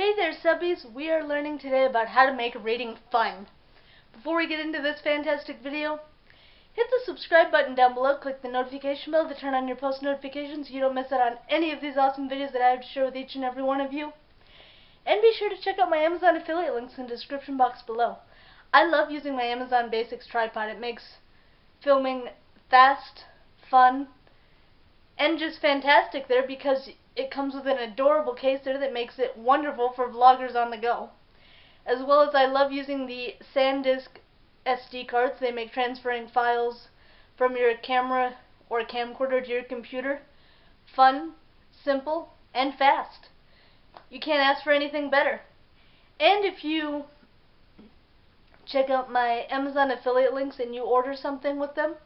Hey there, subbies! We are learning today about how to make reading fun. Before we get into this fantastic video, hit the subscribe button down below, click the notification bell to turn on your post notifications so you don't miss out on any of these awesome videos that I have to share with each and every one of you. And be sure to check out my Amazon affiliate links in the description box below. I love using my Amazon Basics tripod. It makes filming fast, fun, and just fantastic there because it comes with an adorable case there that makes it wonderful for vloggers on the go. As well as I love using the SanDisk SD cards. They make transferring files from your camera or camcorder to your computer fun, simple, and fast. You can't ask for anything better. And if you check out my Amazon affiliate links and you order something with them,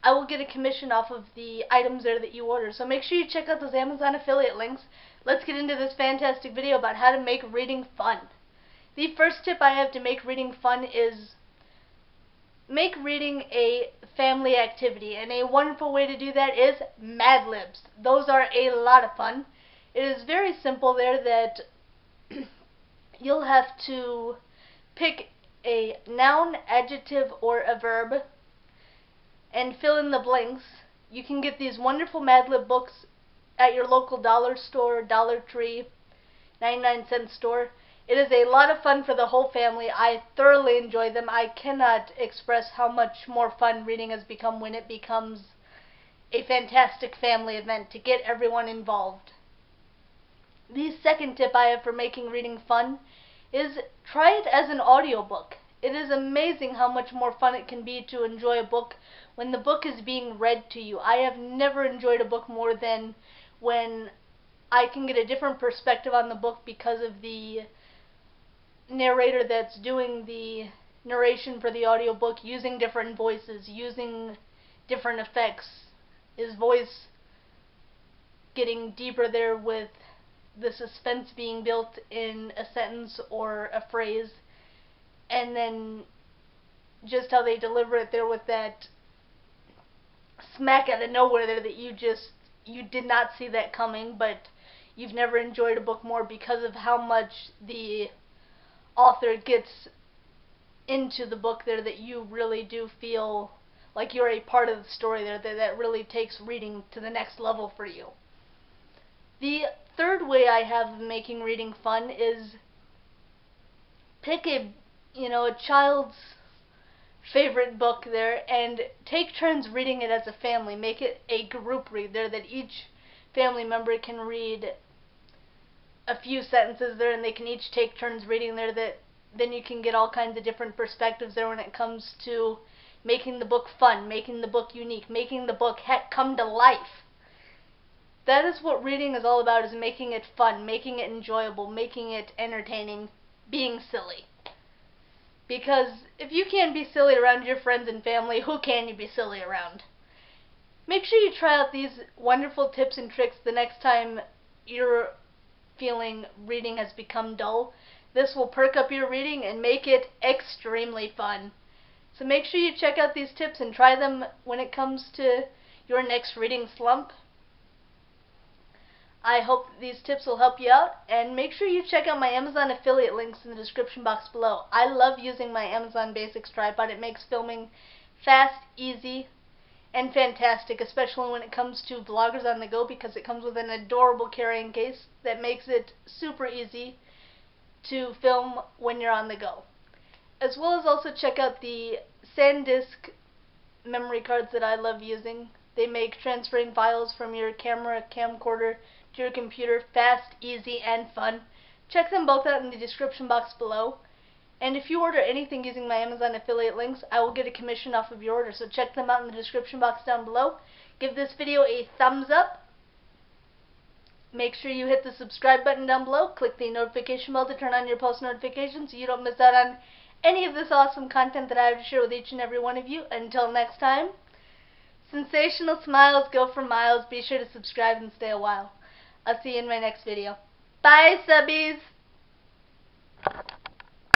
I will get a commission off of the items there that you order. So make sure you check out those Amazon affiliate links. Let's get into this fantastic video about how to make reading fun. The first tip I have to make reading fun is make reading a family activity. And a wonderful way to do that is Mad Libs. Those are a lot of fun. It is very simple there that you'll have to pick a noun, adjective, or a verb and fill in the blanks. You can get these wonderful Mad Lib books at your local dollar store, Dollar Tree, 99-cent store. It is a lot of fun for the whole family. I thoroughly enjoy them. I cannot express how much more fun reading has become when it becomes a fantastic family event to get everyone involved. The second tip I have for making reading fun is try it as an audiobook. It is amazing how much more fun it can be to enjoy a book when the book is being read to you. I have never enjoyed a book more than when I can get a different perspective on the book because of the narrator that's doing the narration for the audiobook, using different voices, using different effects. His voice getting deeper there with the suspense being built in a sentence or a phrase, and then just how they deliver it there with that smack out of nowhere there that you did not see that coming, but you've never enjoyed a book more because of how much the author gets into the book there, that you really do feel like you're a part of the story there, that really takes reading to the next level for you. The third way I have of making reading fun is pick a child's favorite book there and take turns reading it as a family. Make it a group read there that each family member can read a few sentences there, and they can each take turns reading there. That then you can get all kinds of different perspectives there when it comes to making the book fun, making the book unique, making the book come to life. That is what reading is all about, is making it fun, making it enjoyable, making it entertaining, being silly. Because if you can't be silly around your friends and family, who can you be silly around? Make sure you try out these wonderful tips and tricks the next time you're feeling reading has become dull. This will perk up your reading and make it extremely fun. So make sure you check out these tips and try them when it comes to your next reading slump. I hope these tips will help you out, and make sure you check out my Amazon affiliate links in the description box below. I love using my Amazon Basics tripod. It makes filming fast, easy, and fantastic, especially when it comes to vloggers on the go, because it comes with an adorable carrying case that makes it super easy to film when you're on the go. As well as also check out the SanDisk memory cards that I love using. They make transferring files from your camera, camcorder, to your computer fast, easy, and fun. Check them both out in the description box below. And if you order anything using my Amazon affiliate links, I will get a commission off of your order. So check them out in the description box down below. Give this video a thumbs up. Make sure you hit the subscribe button down below. Click the notification bell to turn on your post notifications so you don't miss out on any of this awesome content that I have to share with each and every one of you. Until next time, sensational smiles go for miles. Be sure to subscribe and stay a while. I'll see you in my next video. Bye, subbies!